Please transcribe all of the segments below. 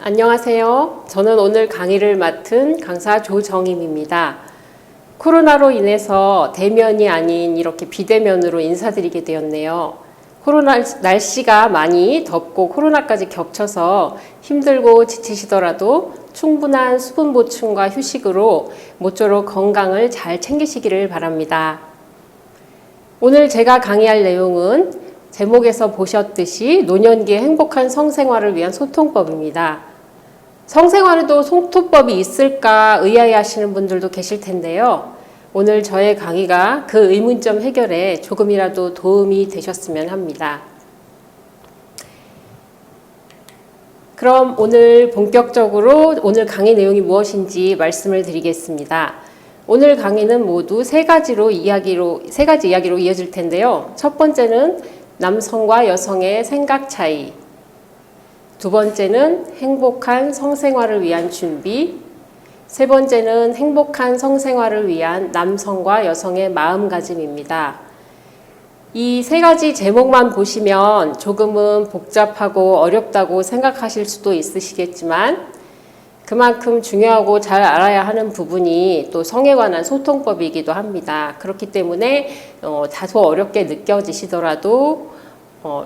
안녕하세요. 저는 오늘 강의를 맡은 강사 조정임입니다. 코로나로 인해서 대면이 아닌 이렇게 비대면으로 인사드리게 되었네요. 날씨가 많이 덥고 코로나까지 겹쳐서 힘들고 지치시더라도 충분한 수분 보충과 휴식으로 모쪼록 건강을 잘 챙기시기를 바랍니다. 오늘 제가 강의할 내용은 제목에서 보셨듯이 노년기의 행복한 성생활을 위한 소통법입니다. 성생활에도 소통법이 있을까 의아해하시는 분들도 계실 텐데요. 오늘 저의 강의가 그 의문점 해결에 조금이라도 도움이 되셨으면 합니다. 그럼 오늘 본격적으로 오늘 강의 내용이 무엇인지 말씀을 드리겠습니다. 오늘 강의는 모두 세 가지 이야기로 이어질 텐데요. 첫 번째는 남성과 여성의 생각 차이, 두 번째는 행복한 성생활을 위한 준비, 세 번째는 행복한 성생활을 위한 남성과 여성의 마음가짐입니다. 이 세 가지 제목만 보시면 조금은 복잡하고 어렵다고 생각하실 수도 있으시겠지만 그만큼 중요하고 잘 알아야 하는 부분이 또 성에 관한 소통법이기도 합니다. 그렇기 때문에 다소 어렵게 느껴지시더라도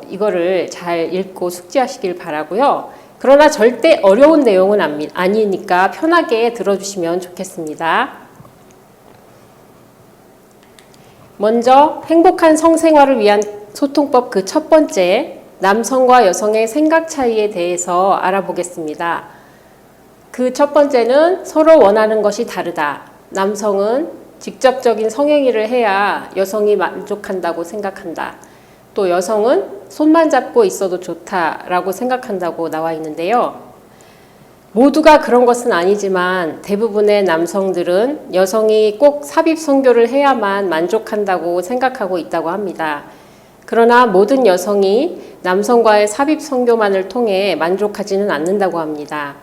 이거를 잘 읽고 숙지하시길 바라고요. 그러나 절대 어려운 내용은 아니니까 편하게 들어주시면 좋겠습니다. 먼저 행복한 성생활을 위한 소통법 그 첫 번째, 남성과 여성의 생각 차이에 대해서 알아보겠습니다. 그 첫 번째는 서로 원하는 것이 다르다. 남성은 직접적인 성행위를 해야 여성이 만족한다고 생각한다. 또 여성은 손만 잡고 있어도 좋다라고 생각한다고 나와 있는데요. 모두가 그런 것은 아니지만 대부분의 남성들은 여성이 꼭 삽입 선교를 해야만 만족한다고 생각하고 있다고 합니다. 그러나 모든 여성이 남성과의 삽입 선교만을 통해 만족하지는 않는다고 합니다.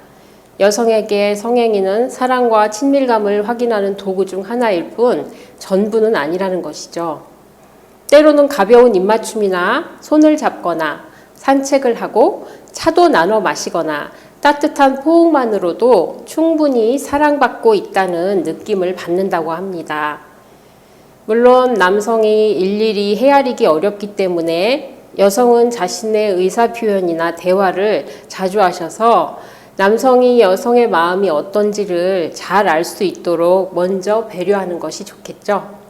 여성에게 성행위는 사랑과 친밀감을 확인하는 도구 중 하나일 뿐 전부는 아니라는 것이죠. 때로는 가벼운 입맞춤이나 손을 잡거나 산책을 하고 차도 나눠 마시거나 따뜻한 포옹만으로도 충분히 사랑받고 있다는 느낌을 받는다고 합니다. 물론 남성이 일일이 헤아리기 어렵기 때문에 여성은 자신의 의사표현이나 대화를 자주 하셔서 남성이 여성의 마음이 어떤지를 잘 알 수 있도록 먼저 배려하는 것이 좋겠죠.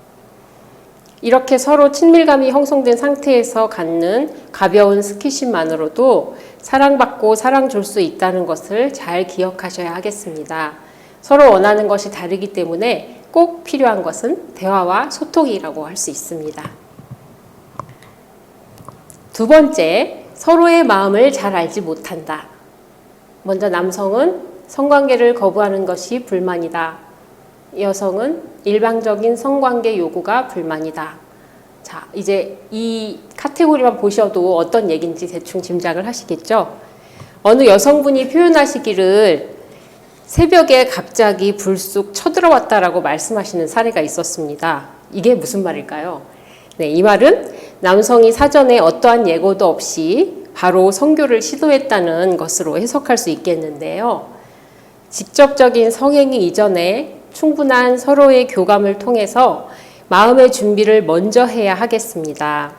이렇게 서로 친밀감이 형성된 상태에서 갖는 가벼운 스킨십만으로도 사랑받고 사랑 줄 수 있다는 것을 잘 기억하셔야 하겠습니다. 서로 원하는 것이 다르기 때문에 꼭 필요한 것은 대화와 소통이라고 할 수 있습니다. 두 번째, 서로의 마음을 잘 알지 못한다. 먼저 남성은 성관계를 거부하는 것이 불만이다. 여성은 일방적인 성관계 요구가 불만이다. 자, 이제 이 카테고리만 보셔도 어떤 얘기인지 대충 짐작을 하시겠죠? 어느 여성분이 표현하시기를 새벽에 갑자기 불쑥 쳐들어왔다라고 말씀하시는 사례가 있었습니다. 이게 무슨 말일까요? 네, 이 말은 남성이 사전에 어떠한 예고도 없이 바로 성교를 시도했다는 것으로 해석할 수 있겠는데요. 직접적인 성행위 이전에 충분한 서로의 교감을 통해서 마음의 준비를 먼저 해야 하겠습니다.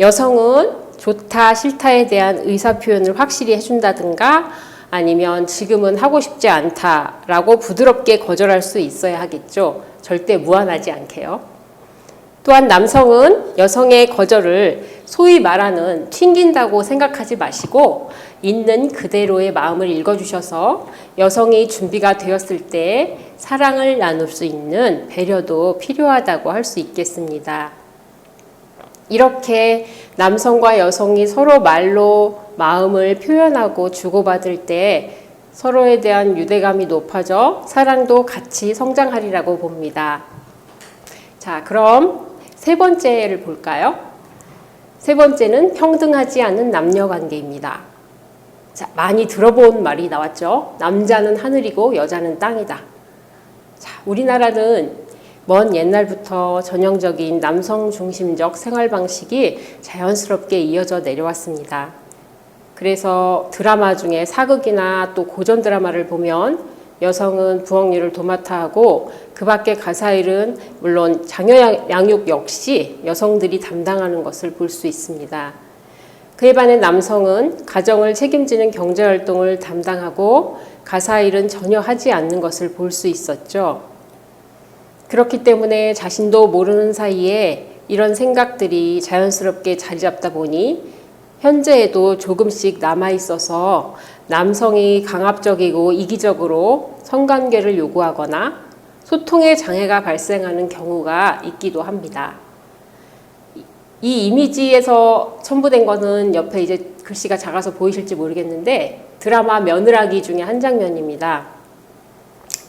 여성은 좋다, 싫다에 대한 의사표현을 확실히 해준다든가 아니면 지금은 하고 싶지 않다라고 부드럽게 거절할 수 있어야 하겠죠. 절대 무한하지 않게요. 또한 남성은 여성의 거절을 소위 말하는 튕긴다고 생각하지 마시고 있는 그대로의 마음을 읽어주셔서 여성이 준비가 되었을 때 사랑을 나눌 수 있는 배려도 필요하다고 할 수 있겠습니다. 이렇게 남성과 여성이 서로 말로 마음을 표현하고 주고받을 때 서로에 대한 유대감이 높아져 사랑도 같이 성장하리라고 봅니다. 자, 그럼 세 번째를 볼까요? 세 번째는 평등하지 않은 남녀 관계입니다. 자, 많이 들어본 말이 나왔죠. 남자는 하늘이고 여자는 땅이다. 자, 우리나라는 먼 옛날부터 전형적인 남성 중심적 생활 방식이 자연스럽게 이어져 내려왔습니다. 그래서 드라마 중에 사극이나 또 고전 드라마를 보면 여성은 부엌 일을 도맡아 하고 그 밖에 가사일은 물론 자녀 양육 역시 여성들이 담당하는 것을 볼 수 있습니다. 그에 반해 남성은 가정을 책임지는 경제활동을 담당하고 가사일은 전혀 하지 않는 것을 볼 수 있었죠. 그렇기 때문에 자신도 모르는 사이에 이런 생각들이 자연스럽게 자리 잡다 보니 현재에도 조금씩 남아있어서 남성이 강압적이고 이기적으로 성관계를 요구하거나 소통의 장애가 발생하는 경우가 있기도 합니다. 이 이미지에서 첨부된 거는 옆에 이제 글씨가 작아서 보이실지 모르겠는데 드라마 며느라기 중에 한 장면입니다.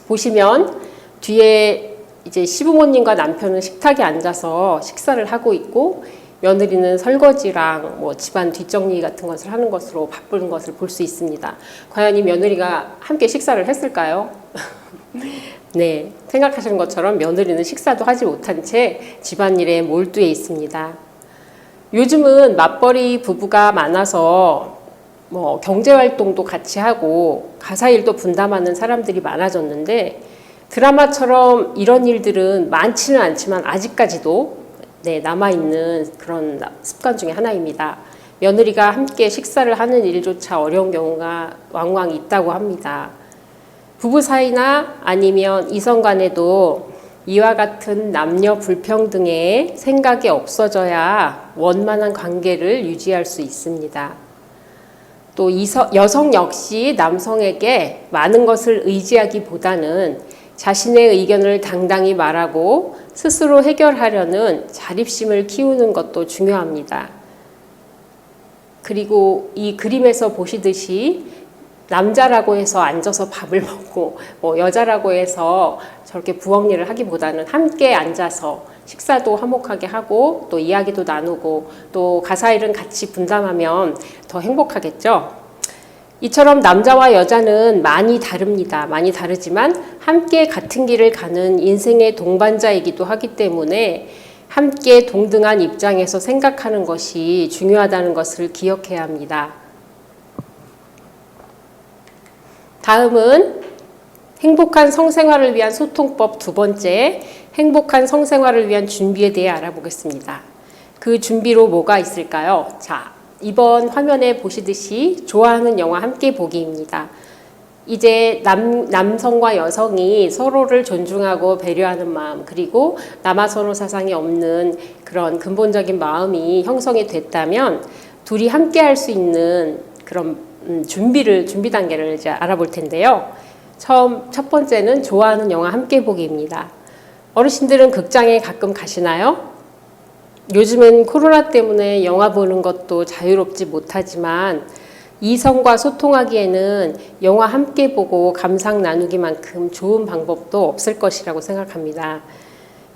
보시면 뒤에 이제 시부모님과 남편은 식탁에 앉아서 식사를 하고 있고 며느리는 설거지랑 뭐 집안 뒷정리 같은 것을 하는 것으로 바쁜 것을 볼 수 있습니다. 과연 이 며느리가 함께 식사를 했을까요? 네, 생각하시는 것처럼 며느리는 식사도 하지 못한 채 집안일에 몰두해 있습니다. 요즘은 맞벌이 부부가 많아서 뭐 경제활동도 같이 하고 가사일도 분담하는 사람들이 많아졌는데 드라마처럼 이런 일들은 많지는 않지만 아직까지도 남아있는 그런 습관 중에 하나입니다. 며느리가 함께 식사를 하는 일조차 어려운 경우가 왕왕 있다고 합니다. 부부 사이나 아니면 이성 간에도 이와 같은 남녀 불평등의 생각이 없어져야 원만한 관계를 유지할 수 있습니다. 또 여성 역시 남성에게 많은 것을 의지하기보다는 자신의 의견을 당당히 말하고 스스로 해결하려는 자립심을 키우는 것도 중요합니다. 그리고 이 그림에서 보시듯이 남자라고 해서 앉아서 밥을 먹고 여자라고 해서 저렇게 부엌 일을 하기보다는 함께 앉아서 식사도 화목하게 하고 또 이야기도 나누고 또 가사일은 같이 분담하면 더 행복하겠죠. 이처럼 남자와 여자는 많이 다릅니다. 많이 다르지만 함께 같은 길을 가는 인생의 동반자이기도 하기 때문에 함께 동등한 입장에서 생각하는 것이 중요하다는 것을 기억해야 합니다. 다음은 행복한 성생활을 위한 소통법 두 번째, 행복한 성생활을 위한 준비에 대해 알아보겠습니다. 그 준비로 뭐가 있을까요? 자, 이번 화면에 보시듯이 좋아하는 영화 함께 보기입니다. 이제 남성과 여성이 서로를 존중하고 배려하는 마음, 그리고 남아선호 사상이 없는 그런 근본적인 마음이 형성이 됐다면 둘이 함께 할 수 있는 그런 준비 단계를 이제 알아볼 텐데요. 첫 번째는 좋아하는 영화 함께 보기입니다. 어르신들은 극장에 가끔 가시나요? 요즘은 코로나 때문에 영화 보는 것도 자유롭지 못하지만 이성과 소통하기에는 영화 함께 보고 감상 나누기만큼 좋은 방법도 없을 것이라고 생각합니다.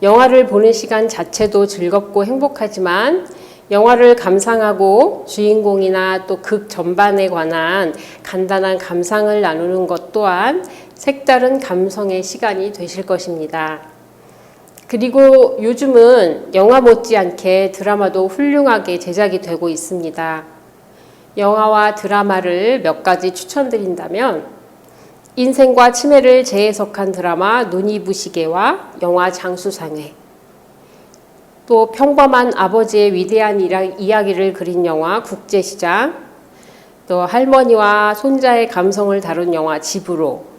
영화를 보는 시간 자체도 즐겁고 행복하지만 영화를 감상하고 주인공이나 또 극 전반에 관한 간단한 감상을 나누는 것 또한 색다른 감성의 시간이 되실 것입니다. 그리고 요즘은 영화 못지않게 드라마도 훌륭하게 제작이 되고 있습니다. 영화와 드라마를 몇 가지 추천드린다면 인생과 치매를 재해석한 드라마 눈이 부시게와 영화 장수상회, 또 평범한 아버지의 위대한 이야기를 그린 영화 국제시장, 또 할머니와 손자의 감성을 다룬 영화 집으로,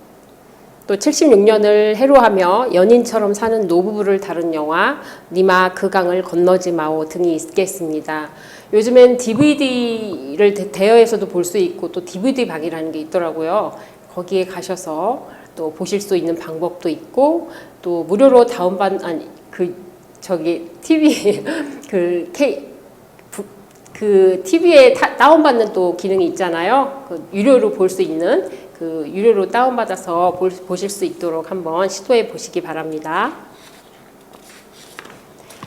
또 76년을 해로하며 연인처럼 사는 노부부를 다룬 영화 니마 그 강을 건너지 마오 등이 있겠습니다. 요즘엔 DVD를 대여해서도 볼 수 있고 또 DVD 방이라는 게 있더라고요. 거기에 가셔서 또 보실 수 있는 방법도 있고 또 무료로 TV TV에 다운받는 또 기능이 있잖아요. 유료로 볼 수 있는 유료로 다운받아서 보실 수 있도록 한번 시도해 보시기 바랍니다.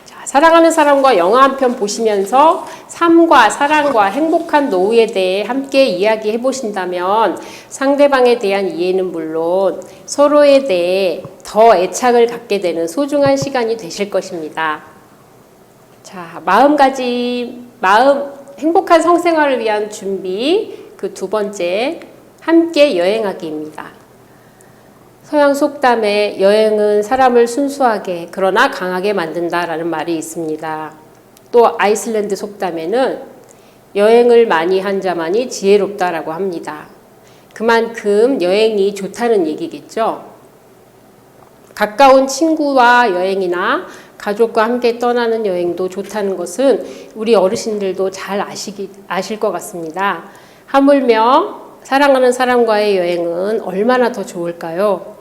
자, 사랑하는 사람과 영화 한 편 보시면서 삶과 사랑과 행복한 노후에 대해 함께 이야기해 보신다면 상대방에 대한 이해는 물론 서로에 대해 더 애착을 갖게 되는 소중한 시간이 되실 것입니다. 자, 행복한 성생활을 위한 준비, 그 두 번째, 함께 여행하기입니다. 서양 속담에 여행은 사람을 순수하게 그러나 강하게 만든다라는 말이 있습니다. 또 아이슬란드 속담에는 여행을 많이 한 자만이 지혜롭다라고 합니다. 그만큼 여행이 좋다는 얘기겠죠. 가까운 친구와 여행이나 가족과 함께 떠나는 여행도 좋다는 것은 우리 어르신들도 잘 아실 것 같습니다. 하물며 사랑하는 사람과의 여행은 얼마나 더 좋을까요?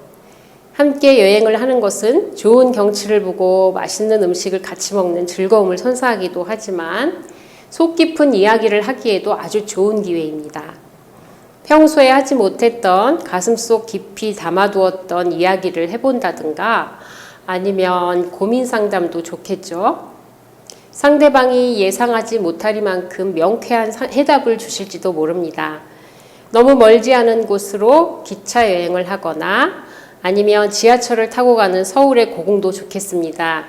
함께 여행을 하는 것은 좋은 경치를 보고 맛있는 음식을 같이 먹는 즐거움을 선사하기도 하지만 속 깊은 이야기를 하기에도 아주 좋은 기회입니다. 평소에 하지 못했던 가슴속 깊이 담아두었던 이야기를 해본다든가 아니면 고민 상담도 좋겠죠. 상대방이 예상하지 못하리만큼 명쾌한 해답을 주실지도 모릅니다. 너무 멀지 않은 곳으로 기차 여행을 하거나 아니면 지하철을 타고 가는 서울의 고궁도 좋겠습니다.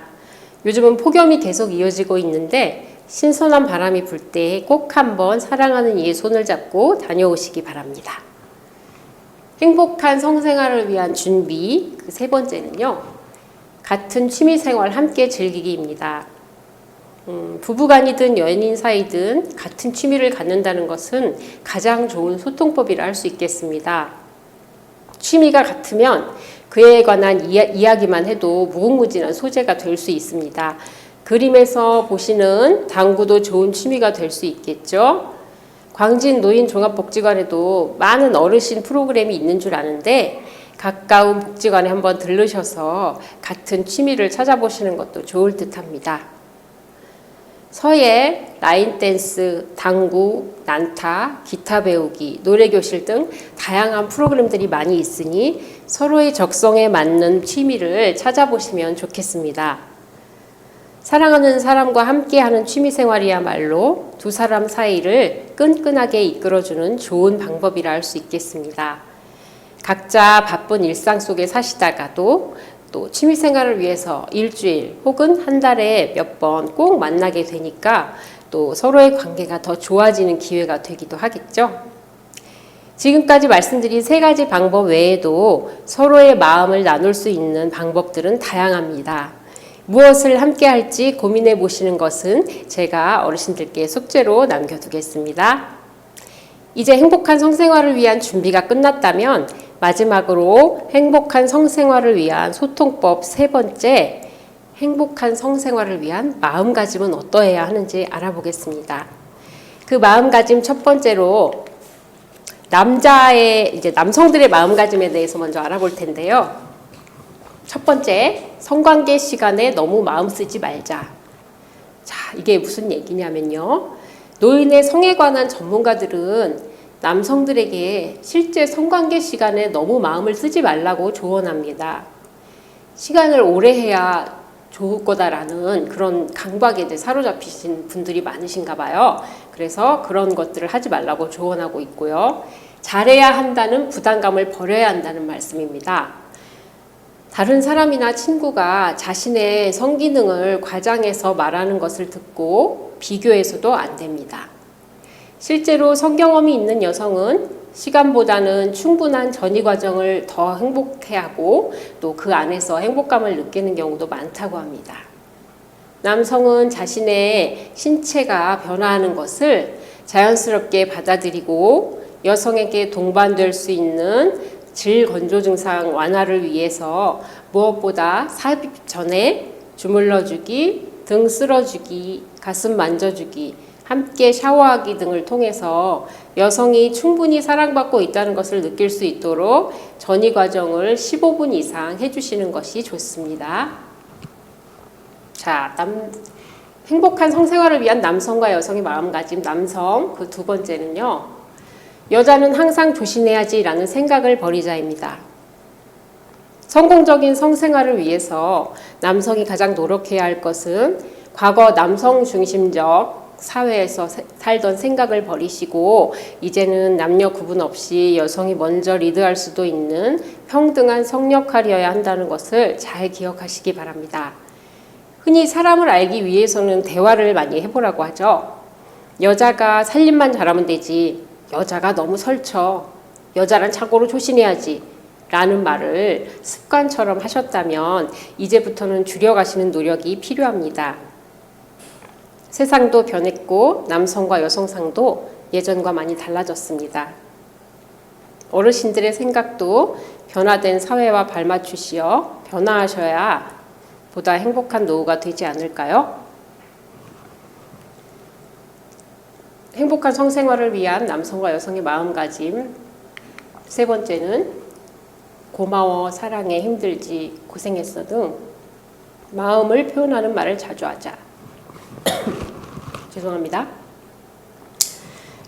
요즘은 폭염이 계속 이어지고 있는데 신선한 바람이 불 때 꼭 한번 사랑하는 이의 손을 잡고 다녀오시기 바랍니다. 행복한 성생활을 위한 준비, 그 세 번째는요. 같은 취미생활 함께 즐기기입니다. 부부간이든 연인 사이든 같은 취미를 갖는다는 것은 가장 좋은 소통법이라 할 수 있겠습니다. 취미가 같으면 그에 관한 이야기만 해도 무궁무진한 소재가 될 수 있습니다. 그림에서 보시는 당구도 좋은 취미가 될 수 있겠죠. 광진 노인종합복지관에도 많은 어르신 프로그램이 있는 줄 아는데 가까운 복지관에 한번 들르셔서 같은 취미를 찾아보시는 것도 좋을 듯합니다. 서예, 라인댄스, 당구, 난타, 기타 배우기, 노래교실 등 다양한 프로그램들이 많이 있으니 서로의 적성에 맞는 취미를 찾아보시면 좋겠습니다. 사랑하는 사람과 함께하는 취미생활이야말로 두 사람 사이를 끈끈하게 이끌어주는 좋은 방법이라 할 수 있겠습니다. 각자 바쁜 일상 속에 사시다가도 또 취미생활을 위해서 일주일 혹은 한 달에 몇 번 꼭 만나게 되니까 또 서로의 관계가 더 좋아지는 기회가 되기도 하겠죠. 지금까지 말씀드린 세 가지 방법 외에도 서로의 마음을 나눌 수 있는 방법들은 다양합니다. 무엇을 함께 할지 고민해 보시는 것은 제가 어르신들께 숙제로 남겨두겠습니다. 이제 행복한 성생활을 위한 준비가 끝났다면 마지막으로 행복한 성생활을 위한 소통법 세 번째, 행복한 성생활을 위한 마음가짐은 어떠해야 하는지 알아보겠습니다. 그 마음가짐 첫 번째로 남성들의 마음가짐에 대해서 먼저 알아볼 텐데요. 첫 번째, 성관계 시간에 너무 마음 쓰지 말자. 자, 이게 무슨 얘기냐면요. 노인의 성에 관한 전문가들은 남성들에게 실제 성관계 시간에 너무 마음을 쓰지 말라고 조언합니다. 시간을 오래 해야 좋을 거다라는 그런 강박에 사로잡히신 분들이 많으신가 봐요. 그래서 그런 것들을 하지 말라고 조언하고 있고요. 잘해야 한다는 부담감을 버려야 한다는 말씀입니다. 다른 사람이나 친구가 자신의 성기능을 과장해서 말하는 것을 듣고 비교해서도 안 됩니다. 실제로 성경험이 있는 여성은 시간보다는 충분한 전이 과정을 더 행복해하고 또 그 안에서 행복감을 느끼는 경우도 많다고 합니다. 남성은 자신의 신체가 변화하는 것을 자연스럽게 받아들이고 여성에게 동반될 수 있는 질 건조 증상 완화를 위해서 무엇보다 삽입 전에 주물러주기, 등 쓸어주기, 가슴 만져주기, 함께 샤워하기 등을 통해서 여성이 충분히 사랑받고 있다는 것을 느낄 수 있도록 전이 과정을 15분 이상 해주시는 것이 좋습니다. 자, 행복한 성생활을 위한 남성과 여성의 마음가짐, 남성 그 두 번째는요. 여자는 항상 조심해야지라는 생각을 버리자입니다. 성공적인 성생활을 위해서 남성이 가장 노력해야 할 것은 과거 남성 중심적 사회에서 살던 생각을 버리시고 이제는 남녀 구분 없이 여성이 먼저 리드할 수도 있는 평등한 성역할이어야 한다는 것을 잘 기억하시기 바랍니다. 흔히 사람을 알기 위해서는 대화를 많이 해보라고 하죠. 여자가 살림만 잘하면 되지. 여자가 너무 설쳐. 여자란 착오로 조심해야지. 라는 말을 습관처럼 하셨다면 이제부터는 줄여가시는 노력이 필요합니다. 세상도 변했고 남성과 여성상도 예전과 많이 달라졌습니다. 어르신들의 생각도 변화된 사회와 발맞추시어 변화하셔야 보다 행복한 노후가 되지 않을까요? 행복한 성생활을 위한 남성과 여성의 마음가짐. 세 번째는 고마워, 사랑해, 힘들지, 고생했어 등 마음을 표현하는 말을 자주 하자. 죄송합니다.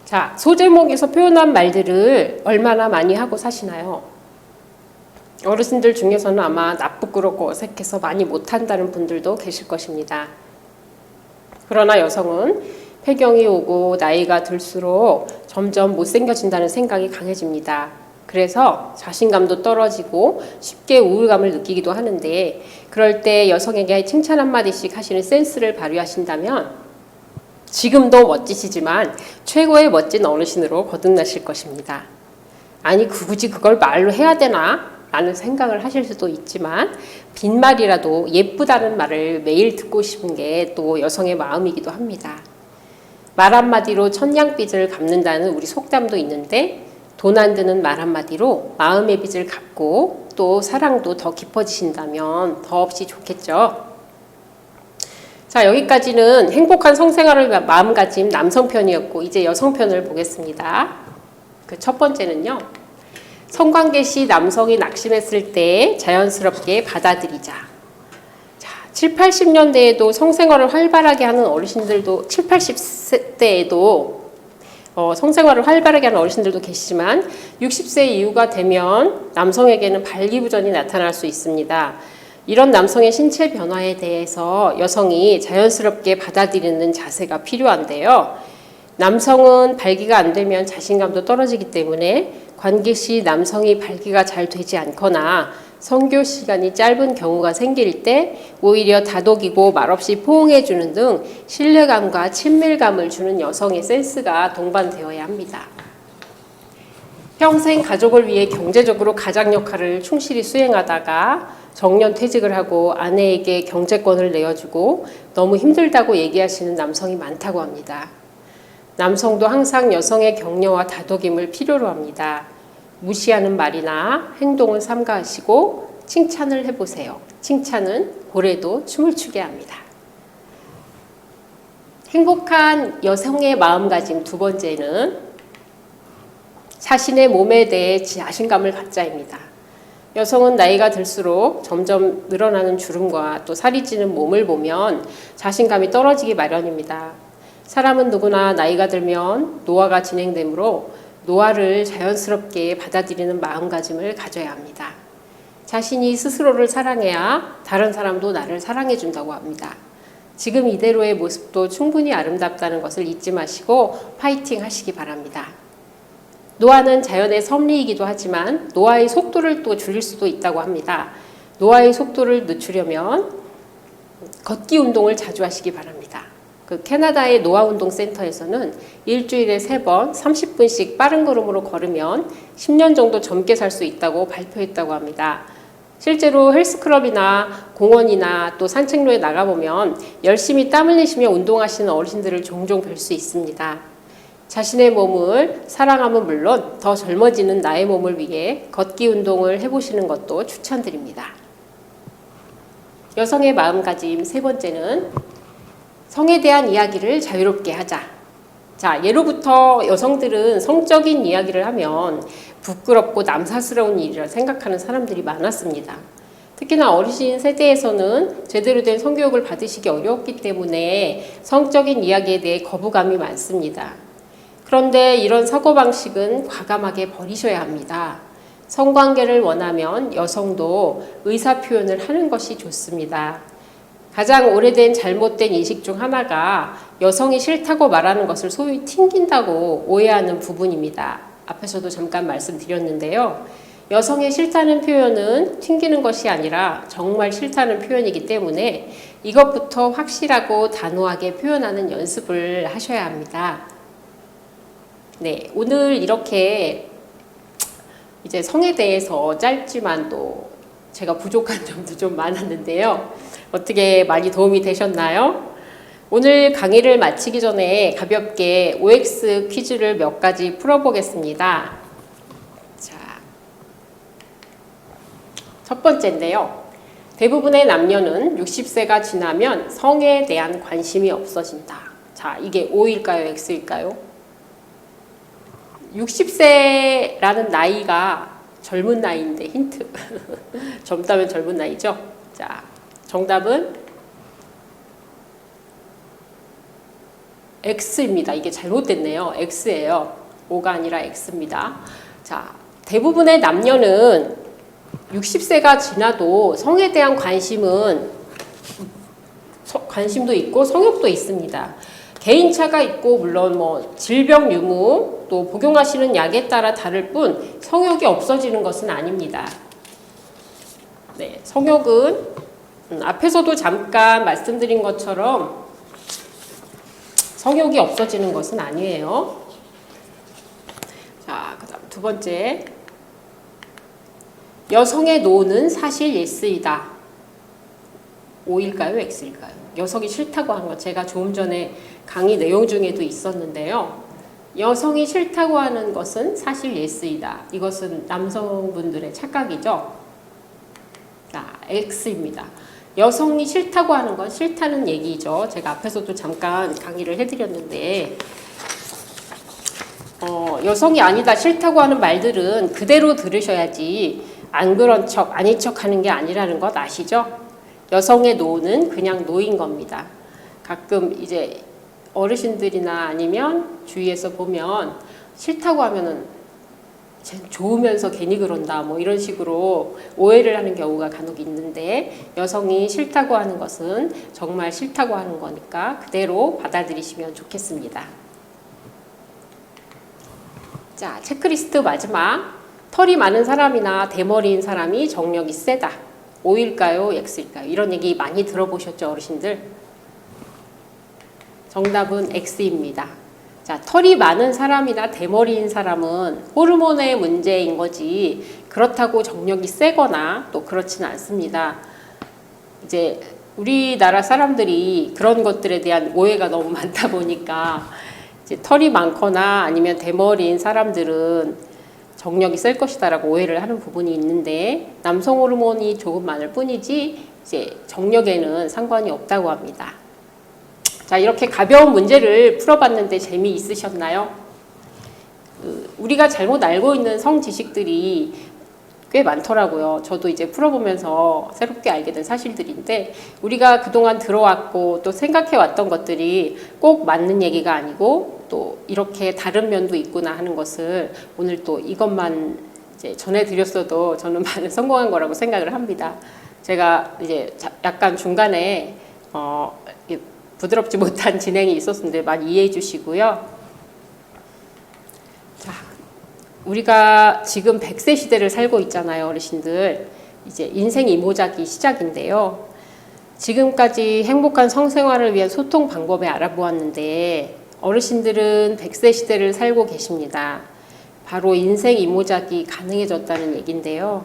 자, 소제목에서 표현한 말들을 얼마나 많이 하고 사시나요? 어르신들 중에서는 아마 나쁘고 어색해서 많이 못한다는 분들도 계실 것입니다. 그러나 여성은 폐경이 오고 나이가 들수록 점점 못생겨진다는 생각이 강해집니다. 그래서 자신감도 떨어지고 쉽게 우울감을 느끼기도 하는데, 그럴 때 여성에게 칭찬 한마디씩 하시는 센스를 발휘하신다면 지금도 멋지시지만 최고의 멋진 어르신으로 거듭나실 것입니다. 아니 굳이 그걸 말로 해야 되나? 라는 생각을 하실 수도 있지만 빈말이라도 예쁘다는 말을 매일 듣고 싶은 게 또 여성의 마음이기도 합니다. 말 한마디로 천냥빚을 갚는다는 우리 속담도 있는데, 돈 안 드는 말 한마디로 마음의 빚을 갚고 또 사랑도 더 깊어지신다면 더없이 좋겠죠. 자, 여기까지는 행복한 성생활을 마음가짐 남성 편이었고, 이제 여성 편을 보겠습니다. 그 첫 번째는요, 성관계 시 남성이 낙심했을 때 자연스럽게 받아들이자. 자, 7, 80년대에도 성생활을 활발하게 하는 어르신들도, 7, 80세대에도 성생활을 활발하게 하는 어르신들도 계시지만 60세 이후가 되면 남성에게는 발기부전이 나타날 수 있습니다. 이런 남성의 신체 변화에 대해서 여성이 자연스럽게 받아들이는 자세가 필요한데요. 남성은 발기가 안 되면 자신감도 떨어지기 때문에 관계 시 남성이 발기가 잘 되지 않거나 성교 시간이 짧은 경우가 생길 때 오히려 다독이고 말없이 포옹해주는 등 신뢰감과 친밀감을 주는 여성의 센스가 동반되어야 합니다. 평생 가족을 위해 경제적으로 가장 역할을 충실히 수행하다가 정년 퇴직을 하고 아내에게 경제권을 내어주고 너무 힘들다고 얘기하시는 남성이 많다고 합니다. 남성도 항상 여성의 격려와 다독임을 필요로 합니다. 무시하는 말이나 행동을 삼가하시고 칭찬을 해보세요. 칭찬은 고래도 춤을 추게 합니다. 행복한 여성의 마음가짐 두 번째는 자신의 몸에 대해 자신감을 갖자입니다. 여성은 나이가 들수록 점점 늘어나는 주름과 또 살이 찌는 몸을 보면 자신감이 떨어지기 마련입니다. 사람은 누구나 나이가 들면 노화가 진행되므로 노화를 자연스럽게 받아들이는 마음가짐을 가져야 합니다. 자신이 스스로를 사랑해야 다른 사람도 나를 사랑해준다고 합니다. 지금 이대로의 모습도 충분히 아름답다는 것을 잊지 마시고 파이팅 하시기 바랍니다. 노화는 자연의 섭리이기도 하지만 노화의 속도를 또 줄일 수도 있다고 합니다. 노화의 속도를 늦추려면 걷기 운동을 자주 하시기 바랍니다. 그 캐나다의 노화운동센터에서는 일주일에 3번 30분씩 빠른 걸음으로 걸으면 10년 정도 젊게 살 수 있다고 발표했다고 합니다. 실제로 헬스클럽이나 공원이나 또 산책로에 나가보면 열심히 땀 흘리시며 운동하시는 어르신들을 종종 뵐 수 있습니다. 자신의 몸을 사랑하면 물론 더 젊어지는 나의 몸을 위해 걷기 운동을 해보시는 것도 추천드립니다. 여성의 마음가짐 세 번째는 성에 대한 이야기를 자유롭게 하자. 자, 예로부터 여성들은 성적인 이야기를 하면 부끄럽고 남사스러운 일이라 생각하는 사람들이 많았습니다. 특히나 어르신 세대에서는 제대로 된 성교육을 받으시기 어려웠기 때문에 성적인 이야기에 대해 거부감이 많습니다. 그런데 이런 사고방식은 과감하게 버리셔야 합니다. 성관계를 원하면 여성도 의사표현을 하는 것이 좋습니다. 가장 오래된 잘못된 인식 중 하나가 여성이 싫다고 말하는 것을 소위 튕긴다고 오해하는 부분입니다. 앞에서도 잠깐 말씀드렸는데요. 여성의 싫다는 표현은 튕기는 것이 아니라 정말 싫다는 표현이기 때문에 이것부터 확실하고 단호하게 표현하는 연습을 하셔야 합니다. 네, 오늘 이렇게 이제 성에 대해서 짧지만 또 제가 부족한 점도 좀 많았는데요. 어떻게 많이 도움이 되셨나요? 오늘 강의를 마치기 전에 가볍게 OX 퀴즈를 몇 가지 풀어보겠습니다. 자, 첫 번째인데요. 대부분의 남녀는 60세가 지나면 성에 대한 관심이 없어진다. 자, 이게 O일까요? X일까요? 60세라는 나이가 젊은 나이인데 힌트. 젊다면 젊은 나이죠? 자, 정답은 X입니다. 이게 잘못됐네요. X예요. O가 아니라 X입니다. 자, 대부분의 남녀는 60세가 지나도 성에 대한 관심도 있고 성욕도 있습니다. 개인차가 있고 물론 뭐 질병 유무 또 복용하시는 약에 따라 다를 뿐 성욕이 없어지는 것은 아닙니다. 네, 성욕은 앞에서도 잠깐 말씀드린 것처럼 성욕이 없어지는 것은 아니에요. 자, 그다음 두 번째. 여성의 노는 사실 예스이다. O일까요? X일까요? 여성이 싫다고 하는 것 제가 조금 전에 강의 내용 중에도 있었는데요. 여성이 싫다고 하는 것은 사실 예스이다. 이것은 남성분들의 착각이죠. 자, X입니다. 여성이 싫다고 하는 건 싫다는 얘기죠. 제가 앞에서도 잠깐 강의를 해드렸는데 여성이 아니다 싫다고 하는 말들은 그대로 들으셔야지 안 그런 척 아닌 척 하는 게 아니라는 것 아시죠? 여성의 노는 그냥 노인 겁니다. 가끔 이제 어르신들이나 아니면 주위에서 보면 싫다고 하면은 좋으면서 괜히 그런다 뭐 이런 식으로 오해를 하는 경우가 간혹 있는데 여성이 싫다고 하는 것은 정말 싫다고 하는 거니까 그대로 받아들이시면 좋겠습니다. 자, 체크리스트 마지막. 털이 많은 사람이나 대머리인 사람이 정력이 세다. O일까요? X일까요? 이런 얘기 많이 들어보셨죠, 어르신들? 정답은 X입니다. 자, 털이 많은 사람이나 대머리인 사람은 호르몬의 문제인 거지 그렇다고 정력이 세거나 또 그렇지는 않습니다. 이제 우리나라 사람들이 그런 것들에 대한 오해가 너무 많다 보니까 이제 털이 많거나 아니면 대머리인 사람들은 정력이 셀 것이다라고 오해를 하는 부분이 있는데 남성 호르몬이 조금 많을 뿐이지 이제 정력에는 상관이 없다고 합니다. 자, 이렇게 가벼운 문제를 풀어봤는데 재미있으셨나요? 우리가 잘못 알고 있는 성 지식들이 꽤 많더라고요. 저도 이제 풀어보면서 새롭게 알게 된 사실들인데 우리가 그동안 들어왔고 또 생각해왔던 것들이 꼭 맞는 얘기가 아니고 또 이렇게 다른 면도 있구나 하는 것을 오늘 또 이것만 이제 전해드렸어도 저는 많은 성공한 거라고 생각을 합니다. 제가 이제 약간 중간에 부드럽지 못한 진행이 있었는데 많이 이해해 주시고요. 자, 우리가 지금 100세 시대를 살고 있잖아요, 어르신들. 이제 인생 이모작이 시작인데요. 지금까지 행복한 성생활을 위한 소통 방법을 알아보았는데 어르신들은 100세 시대를 살고 계십니다. 바로 인생 이모작이 가능해졌다는 얘긴데요.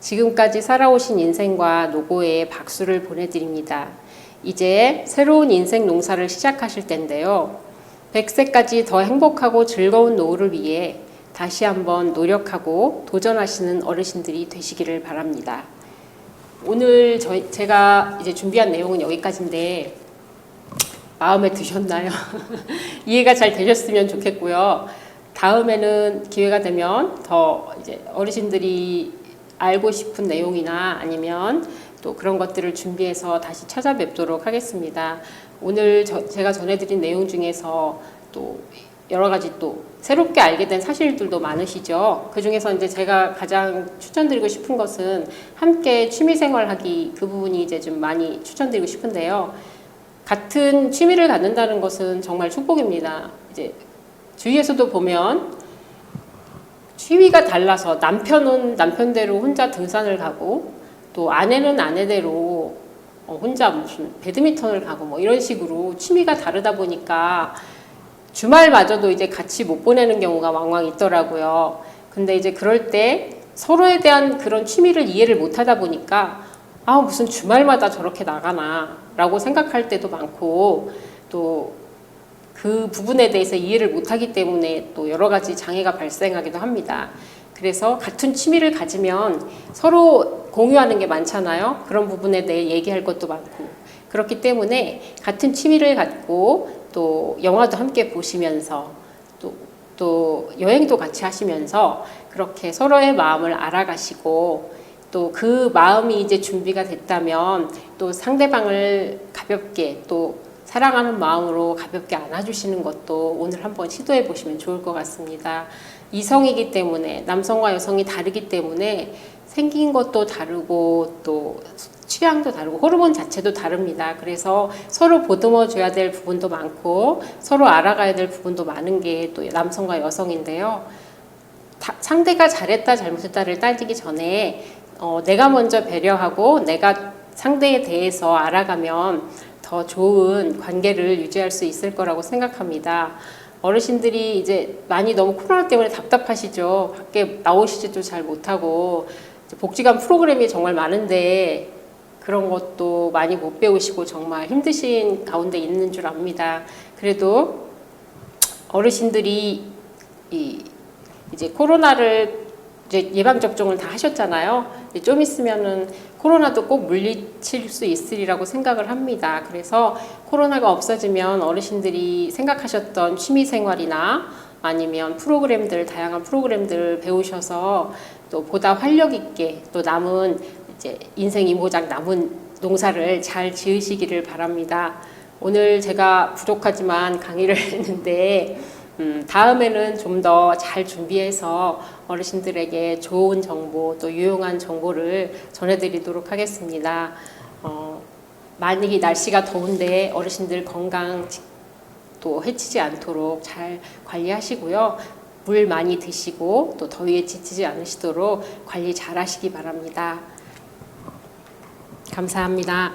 지금까지 살아오신 인생과 노고에 박수를 보내드립니다. 이제 새로운 인생 농사를 시작하실 텐데요. 100세까지 더 행복하고 즐거운 노후를 위해 다시 한번 노력하고 도전하시는 어르신들이 되시기를 바랍니다. 오늘 제가 이제 준비한 내용은 여기까지인데 마음에 드셨나요? 이해가 잘 되셨으면 좋겠고요. 다음에는 기회가 되면 더 이제 어르신들이 알고 싶은 내용이나 아니면 또 그런 것들을 준비해서 다시 찾아뵙도록 하겠습니다. 오늘 제가 전해드린 내용 중에서 또 여러 가지 또 새롭게 알게 된 사실들도 많으시죠. 그 중에서 이제 제가 가장 추천드리고 싶은 것은 함께 취미생활하기 그 부분이 이제 좀 많이 추천드리고 싶은데요. 같은 취미를 갖는다는 것은 정말 축복입니다. 이제 주위에서도 보면 취미가 달라서 남편은 남편대로 혼자 등산을 가고 또 아내는 아내대로 혼자 무슨 배드민턴을 가고 뭐 이런 식으로 취미가 다르다 보니까 주말마저도 이제 같이 못 보내는 경우가 왕왕 있더라고요. 근데 이제 그럴 때 서로에 대한 그런 취미를 이해를 못 하다 보니까 아, 무슨 주말마다 저렇게 나가나 라고 생각할 때도 많고 또 그 부분에 대해서 이해를 못하기 때문에 또 여러 가지 장애가 발생하기도 합니다. 그래서 같은 취미를 가지면 서로 공유하는 게 많잖아요. 그런 부분에 대해 얘기할 것도 많고 그렇기 때문에 같은 취미를 갖고 또 영화도 함께 보시면서 또 여행도 같이 하시면서 그렇게 서로의 마음을 알아가시고 또 그 마음이 이제 준비가 됐다면 또 상대방을 가볍게 또 사랑하는 마음으로 가볍게 안아주시는 것도 오늘 한번 시도해 보시면 좋을 것 같습니다. 이성이기 때문에 남성과 여성이 다르기 때문에 생긴 것도 다르고 또 취향도 다르고 호르몬 자체도 다릅니다. 그래서 서로 보듬어 줘야 될 부분도 많고 서로 알아가야 될 부분도 많은 게 또 남성과 여성인데요. 상대가 잘했다 잘못했다를 따지기 전에 내가 먼저 배려하고 내가 상대에 대해서 알아가면 더 좋은 관계를 유지할 수 있을 거라고 생각합니다. 어르신들이 이제 많이 너무 코로나 때문에 답답하시죠. 밖에 나오시지도 잘 못하고 복지관 프로그램이 정말 많은데 그런 것도 많이 못 배우시고 정말 힘드신 가운데 있는 줄 압니다. 그래도 어르신들이 이제 코로나를 이제 예방 접종을 다 하셨잖아요. 좀 있으면은 코로나도 꼭 물리칠 수 있으리라고 생각을 합니다. 그래서 코로나가 없어지면 어르신들이 생각하셨던 취미 생활이나 아니면 프로그램들, 다양한 프로그램들을 배우셔서 또 보다 활력 있게 또 남은 이제 인생 이모작 남은 농사를 잘 지으시기를 바랍니다. 오늘 제가 부족하지만 강의를 했는데 다음에는 좀 더 잘 준비해서 어르신들에게 좋은 정보 또 유용한 정보를 전해드리도록 하겠습니다. 만약에 날씨가 더운데 어르신들 건강 또 해치지 않도록 잘 관리하시고요. 물 많이 드시고 또 더위에 지치지 않으시도록 관리 잘 하시기 바랍니다. 감사합니다.